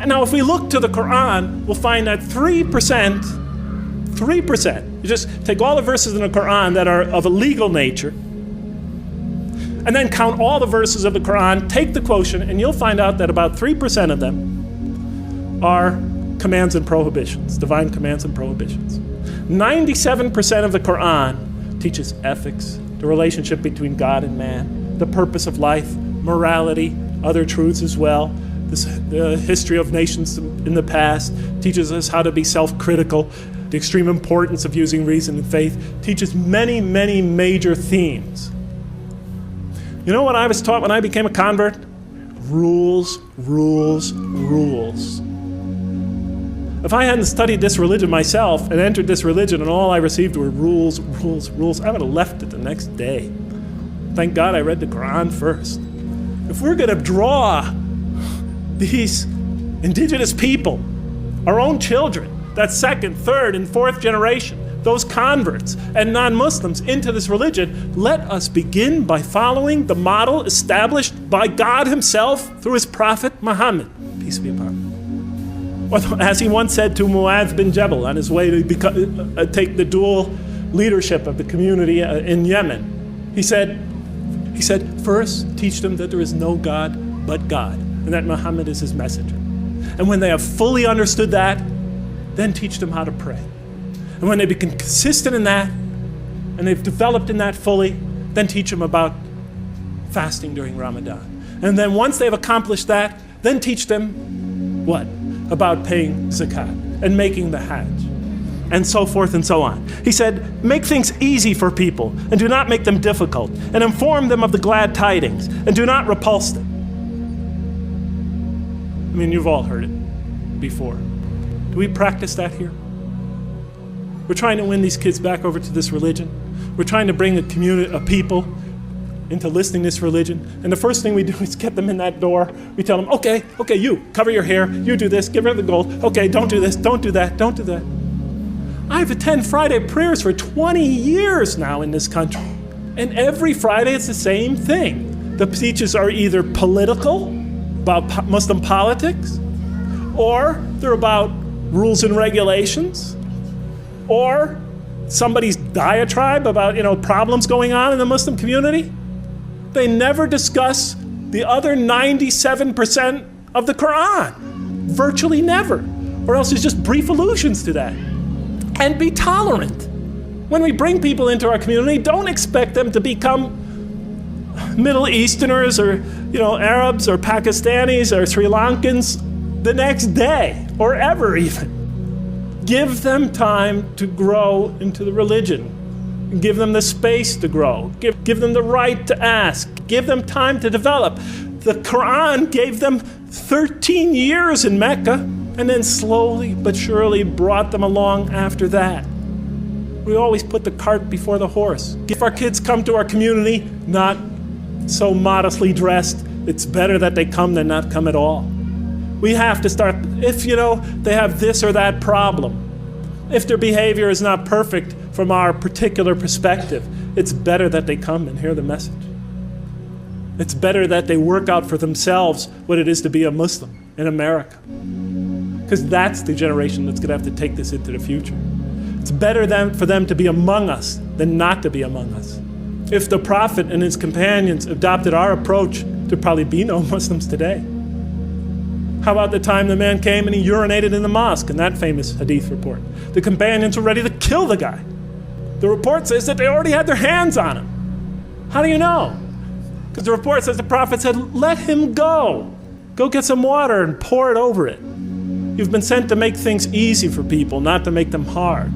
And now if we look to the Quran, we'll find that 3%, you just take all the verses in the Quran that are of a legal nature, and then count all the verses of the Quran, take the quotient, and you'll find out that about 3% of them are commands and prohibitions, divine commands and prohibitions. 97% of the Quran teaches ethics, the relationship between God and man, the purpose of life, morality, other truths as well. The history of nations in the past teaches us how to be self-critical, the extreme importance of using reason and faith, teaches many, many major themes. You know what I was taught when I became a convert? Rules, rules, rules. If I hadn't studied this religion myself and entered this religion and all I received were rules, rules, rules, I would have left it the next day. Thank God I read the Quran first. If we're going to draw these indigenous people, our own children, that second, third, and fourth generation, those converts and non-Muslims into this religion, let us begin by following the model established by God himself through his prophet Muhammad, peace be upon him. As he once said to Mu'adh bin Jabal on his way to take the dual leadership of the community in Yemen, he said, first teach them that there is no God but God, and that Muhammad is his messenger. And when they have fully understood that, then teach them how to pray. And when they become consistent in that, and they've developed in that fully, then teach them about fasting during Ramadan. And then once they've accomplished that, then teach them what? About paying zakat and making the hajj, and so forth and so on. He said, make things easy for people, and do not make them difficult, and inform them of the glad tidings, and do not repulse them. I mean, you've all heard it before. Do we practice that here? We're trying to win these kids back over to this religion. We're trying to bring a community of people into listening to this religion. And the first thing we do is get them in that door. We tell them, okay, you, cover your hair, you do this, give her the gold. Okay, don't do this, don't do that, don't do that. I've attended Friday prayers for 20 years now in this country. And every Friday it's the same thing. The speeches are either political, about Muslim politics, or they're about rules and regulations, or somebody's diatribe about, problems going on in the Muslim community. They never discuss the other 97% of the Quran. Virtually never. Or else it's just brief allusions to that. And be tolerant. When we bring people into our community, don't expect them to become Middle Easterners or, Arabs or Pakistanis or Sri Lankans the next day, or ever even. Give them time to grow into the religion. Give them the space to grow. Give them the right to ask. Give them time to develop. The Quran gave them 13 years in Mecca, and then slowly but surely brought them along after that. We always put the cart before the horse. If our kids come to our community not so modestly dressed, it's better that they come than not come at all. We have to start, if they have this or that problem, if their behavior is not perfect from our particular perspective, it's better that they come and hear the message. It's better that they work out for themselves what it is to be a Muslim in America. Because that's the generation that's going to have to take this into the future. It's better for them to be among us than not to be among us. If the Prophet and his companions adopted our approach, there'd probably be no Muslims today. How about the time the man came and he urinated in the mosque in that famous hadith report? The companions were ready to kill the guy. The report says that they already had their hands on him. How do you know? Because the report says the Prophet said, let him go. Go get some water and pour it over it. You've been sent to make things easy for people, not to make them hard.